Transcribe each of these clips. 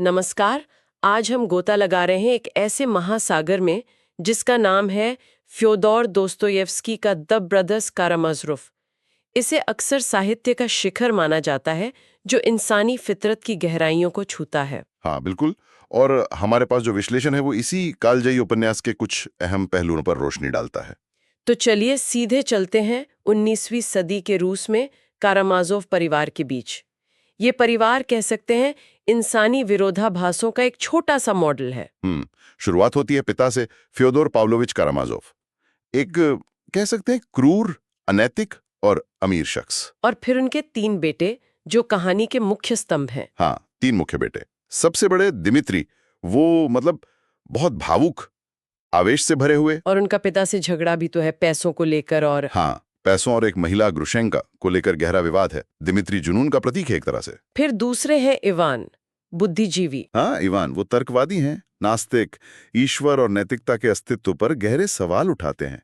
नमस्कार। आज हम गोता लगा रहे हैं एक ऐसे महासागर में जिसका नाम है फ्योदोर दोस्तोयेव्स्की का द ब्रदर्स कारामाज़ोव। इसे अक्सर साहित्य का शिखर माना जाता है जो इंसानी फितरत की गहराइयों को छूता है। हाँ, बिल्कुल। और हमारे पास जो विश्लेषण है वो इसी कालजयी उपन्यास के कुछ अहम पहलुओं पर रोशनी डालता है। तो चलिए सीधे चलते हैं 19वीं सदी के रूस में कारामाज़ोव परिवार के बीच। ये परिवार कह सकते हैं इंसानी विरोधाभासों का एक छोटा सा मॉडल है। शुरुआत होती है पिता से, फ्योदोर पाव्लोविच कारामाज़ोव। एक कह सकते हैं क्रूर, अनैतिक और अमीर शख्स। और फिर उनके 3 बेटे जो कहानी के मुख्य स्तंभ हैं। हाँ, 3 मुख्य बेटे। सबसे बड़े दिमित्री, वो मतलब बहुत भावुक, आवेश से भरे हुए। और उनका पिता से झगड़ा भी तो है पैसों को लेकर। और हाँ, पैसों और एक महिला ग्रुशेंका को लेकर गहरा विवाद है। दिमित्री जुनून का प्रतीक है एक तरह से। फिर दूसरे हैं इवान, बुद्धिजीवी। हाँ, इवान वो तर्कवादी हैं, नास्तिक, ईश्वर और नैतिकता के अस्तित्व पर गहरे सवाल उठाते हैं।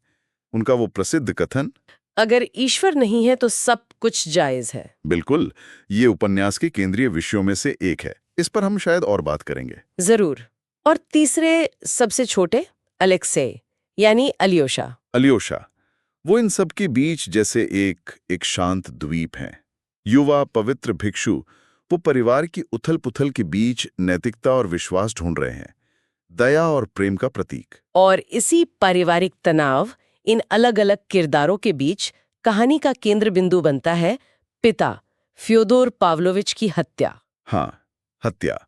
उनका वो प्रसिद्ध कथन, अगर ईश्वर नहीं है तो सब कुछ जायज है। बिल्कुल, ये उपन्यास के केंद्रीय विषयों में से एक है। इस पर हम शायद और बात करेंगे। जरूर। और तीसरे सबसे छोटे अलेक्सेय यानी अलियोशा। अलियोशा, वो इन सब के बीच जैसे एक शांत द्वीप हैं। युवा पवित्र भिक्षु, वो परिवार की उथल-पुथल के बीच नैतिकता और विश्वास ढूंढ रहे हैं, दया और प्रेम का प्रतीक। और इसी पारिवारिक तनाव, इन अलग-अलग किरदारों के बीच कहानी का केंद्र बिंदु बनता है पिता फ्योदोर पाव्लोविच की हत्या। हाँ, हत्या।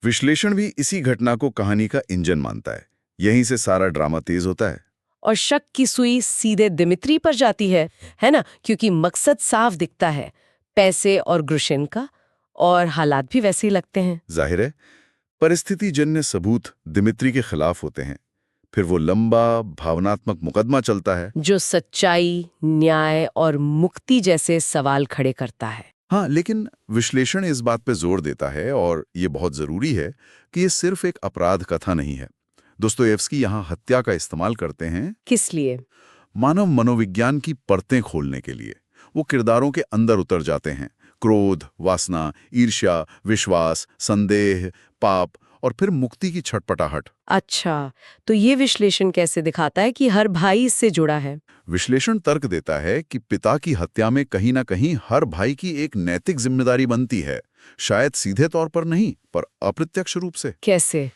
विश्लेषण भी इसी घटना को कहानी का इंजन मानता है। यहीं से सारा ड्रामा तेज होता है। और शक की सुई सीधे दिमित्री पर जाती है ना, क्योंकि मकसद साफ दिखता है, पैसे और ग्रुशिन का। और हालात भी वैसे ही लगते हैं। जाहिर है, परिस्थिति जन्य सबूत दिमित्री के खिलाफ होते हैं। फिर वो लंबा भावनात्मक मुकदमा चलता है जो सच्चाई, न्याय और मुक्ति जैसे सवाल खड़े करता है। हाँ, लेकिन विश्लेषण इस बात पे जोर देता है, और ये बहुत जरूरी है, कि ये सिर्फ एक अपराध कथा नहीं है। दोस्तोयेव्स्की यहाँ हत्या का इस्तेमाल करते हैं। किस लिए? मानव मनोविज्ञान की परतें खोलने के लिए। वो किरदारों के अंदर उतर जाते हैं। क्रोध, वासना, ईर्ष्या, विश्वास, संदेह, पाप और फिर मुक्ति की छटपटाहट। अच्छा, तो ये विश्लेषण कैसे दिखाता है कि हर भाई इससे जुड़ा है? विश्लेषण तर्क देता है कि पिता की हत्या में कहीं ना कहीं हर भाई की एक नैतिक जिम्मेदारी बनती है। शायद सीधे तौर पर नहीं, पर अप्रत्यक्ष रूप से। कैसे?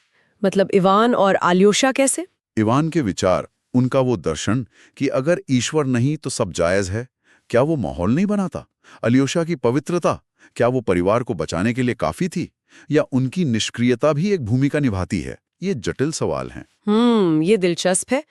मतलब इवान और आल्योशा कैसे? इवान के विचार, उनका वो दर्शन कि अगर ईश्वर नहीं तो सब जायज है, क्या वो माहौल नहीं बनाता? अलियोशा की पवित्रता, क्या वो परिवार को बचाने के लिए काफी थी, या उनकी निष्क्रियता भी एक भूमिका निभाती है? ये जटिल सवाल हैं। ये दिलचस्प है।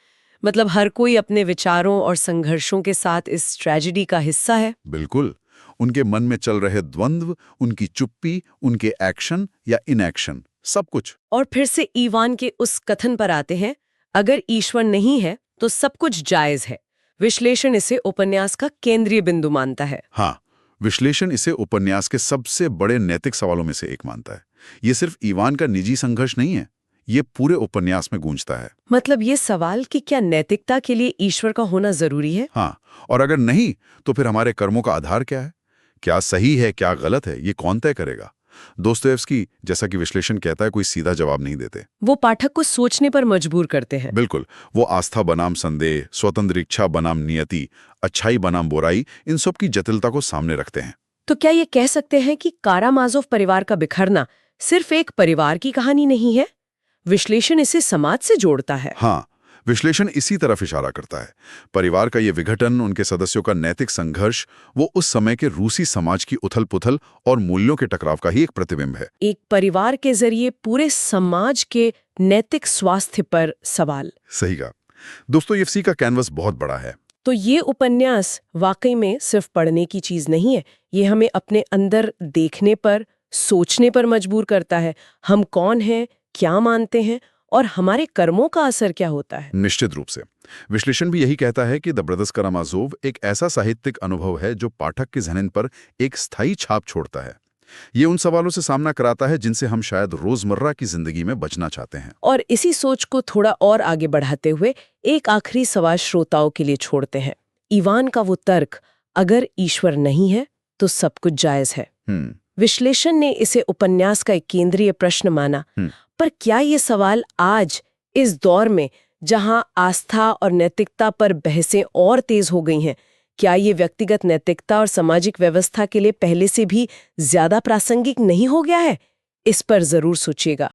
मतलब हर कोई अपने विचारों और संघर्षों के साथ इस ट्रेजेडी का हिस्सा है। बिल्कुल। उनके मन में चल रहे द्वंद्व, उनकी चुप्पी, उनके एक्शन या इनएक्शन, सब कुछ। और फिर से ईवान के उस कथन पर आते हैं, अगर ईश्वर नहीं है तो सब कुछ जायज है। विश्लेषण इसे उपन्यास का केंद्रीय बिंदु मानता है। हाँ, विश्लेषण इसे उपन्यास के सबसे बड़े नैतिक सवालों में से एक मानता है। ये सिर्फ ईवान का निजी संघर्ष नहीं है, ये पूरे उपन्यास में गूंजता है। मतलब ये सवाल कि क्या नैतिकता के लिए ईश्वर का होना जरूरी है? हाँ, और अगर नहीं तो फिर हमारे कर्मों का आधार क्या है? क्या सही है, क्या गलत है, ये कौन तय करेगा? दोस्तोयेव्स्की, जैसा कि विश्लेषण कहता है, कोई सीधा जवाब नहीं देते। वो पाठक को सोचने पर मजबूर करते हैं। बिल्कुल। वो आस्था बनाम संदेह, स्वतंत्र इच्छा बनाम नियति, अच्छाई बनाम बुराई, इन सब की जटिलता को सामने रखते हैं। तो क्या ये कह सकते हैं कि कारामाज़ोव परिवार का बिखरना सिर्फ एक परिवार की कहानी नहीं है? विश्लेषण इसे समाज से जोड़ता है। हाँ, विश्लेषण इसी तरफ इशारा करता है। परिवार का ये विघटन, उनके सदस्यों का नैतिक संघर्ष, वो उस समय के रूसी समाज की उथल-पुथल और मूल्यों के टकराव का ही एक प्रतिबिंब है। एक परिवार के जरिए पूरे समाज के नैतिक स्वास्थ्य पर सवाल। सही कहा। दोस्तोयेव्स्की का कैनवस बहुत बड़ा है। तो ये उपन्यास वाकई में सिर्फ पढ़ने की चीज नहीं है, ये हमें अपने अंदर देखने पर, सोचने पर मजबूर करता है। हम कौन हैं, क्या मानते हैं और हमारे कर्मों का असर क्या होता है। निश्चित रूप से। विश्लेषण भी यही कहता है कि द ब्रदर्स कारामाज़ोव एक ऐसा साहित्यिक अनुभव है जो पाठक के ज़हन पर एक स्थायी छाप छोड़ता है। ये उन सवालों से सामना कराता है जिनसे हम शायद रोजमर्रा की जिंदगी में बचना चाहते हैं। और इसी सोच को थोड़ा और आगे बढ़ाते हुए एक आखिरी सवाल श्रोताओं के लिए छोड़ते हैं। इवान का वो तर्क, अगर ईश्वर नहीं है तो सब कुछ जायज है। विश्लेषण ने इसे उपन्यास का एक केंद्रीय प्रश्न माना। पर क्या ये सवाल आज इस दौर में जहां आस्था और नैतिकता पर बहसें और तेज हो गई हैं, क्या ये व्यक्तिगत नैतिकता और सामाजिक व्यवस्था के लिए पहले से भी ज्यादा प्रासंगिक नहीं हो गया है? इस पर जरूर सोचिएगा।